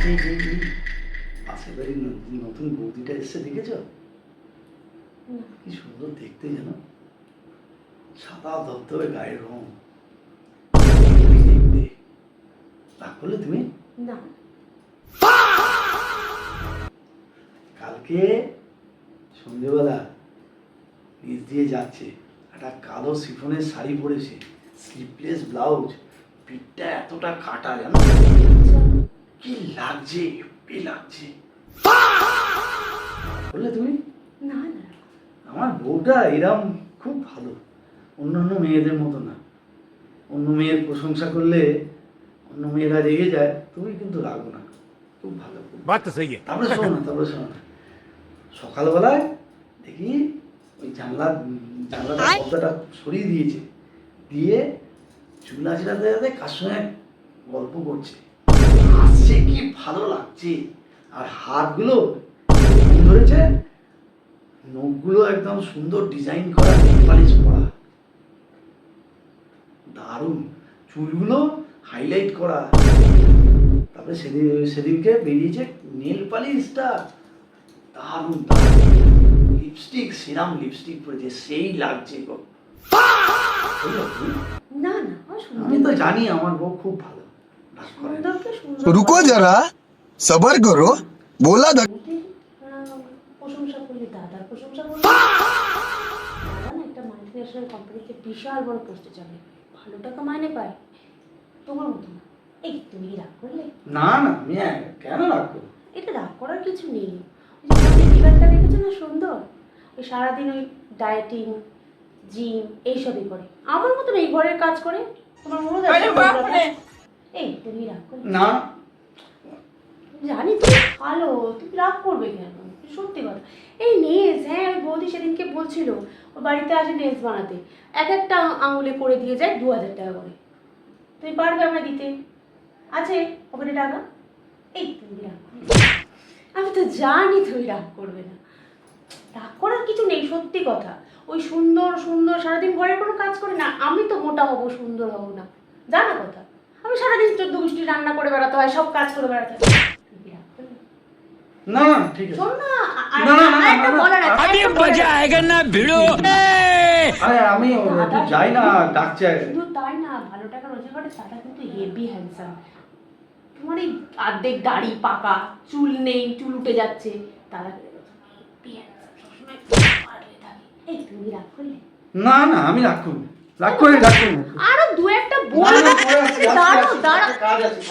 এই পাশের বাড়ির নতুন বৌদিটা এসছে, দেখেছ? কি সুন্দর দেখতে যেন, সাদা ধবধবে গায়ের রং। দেখতে রাগ করলে তুমি? না। কালকে সন্ধ্যেবেলা নিচ দিয়ে যাচ্ছে, একটা কালো শিফনের শাড়ি পরেছে, স্লিভলেস ব্লাউজ, পিঠটা এতটা কাটা জানো, কি লাগছে, হেব্বি লাগছে। বললে তুমি? না না, আমার বউটা এরম খুব ভালো, অন্যান্য মেয়েদের মতো না। অন্য মেয়ের প্রশংসা করলে অন্য মেয়েরা রেগে যায়, তুমি কিন্তু রাগো না, খুব ভালো। তারপরে শোনো না, সকালবেলায় দেখি ওই জানলাটা পর্দাটা সরিয়ে দিয়েছে, দিয়ে চুল আঁচড়াতে যাতে কার সঙ্গে গল্প করছে, হাসছে, কি ভালো লাগছে। আর হাতগুলো ধরেছে, নখগুলো একদম সুন্দর ডিজাইন করা, নেল পালিশ করা, দারুণ। চুলগুলো হাইলাইট করা। তারপরে সেদিনকে বেরিয়েছে নেল পালিশটা, দারুণ দারুণ। লিপস্টিক, সিরাম লিপস্টিক পরেছে, সেই লাগছে গো। না না, আমি তো জানি আমার বউ খুব ভালো। रुको जरा सबर करो बोला প্রশংসা করলি, দাদার প্রশংসা করলি। দাদা না একটা মাল্টিন্যাশনাল কোম্পানিতে বিশাল বড় পোস্টে যাবে, ভালো টাকা মাইনে পায়, তোমার মতো না। এই তুমি রাগ করলে? না না, আমি কেন রাগ করবো? এটা রাগ করার কিছু নেই। ফিগারটা দেখেছো না সুন্দর, ওই সারাদিন ওই ডায়েটিং, জিম এইসবই করে, আমার মতন এই ঘরের কাজ করে। তোমার মনে হয় এই তুমি রাগ করলে? না, জানি তুমি ভালো, তুমি রাগ করবে কেন? সত্যি কথা। এই নেলস, হ্যাঁ ওই বৌদি সেদিনকে বলছিল ওর বাড়িতে আসে নেলস বানাতে, এক একটা আঙুলে করে দিয়ে যায় 2000 টাকা করে। তুমি পারবে আমরা দিতে? আছে ওখানে টাকা? এই তুমি রাগ করবে? আমি তো জানি তুমি রাগ করবে না। রাগ করার কিছু নেই, সত্যি কথা। ওই সুন্দর সুন্দর সারাদিন ঘরের কোনো কাজ করে না। আমি তো মোটা হব, সুন্দর হব না, জানা কথা। আমি সারাদিন 14 গুষ্টি রান্না করে বেড়াতে হয়, সব কাজ করে বেড়াতে হয়। না না, ঠিক আছে। শোন না, না, না, না, একটা না, বলার আছে। अभी मजा आएगा ना भिड़ो। আরে আমি একটু যাই না, ডাকছে। শুধু তাই না, ভালো টাকা রোজগার করে দাদা কিন্তু হেভি হ্যান্ডসাম। তোমার এই অর্ধেক দাড়ি পাকা, চুল নেই, চুল উঠে যাচ্ছে, দাদা হেভি হ্যান্ডসাম, সবসময় পারলে থাকে। এই তুমি রাগ করলে? না না, আমি রাগ করবো, রাগ করি। আরো দু একটা বল। দাঁড়াও দাঁড়াও। কাজ আছে।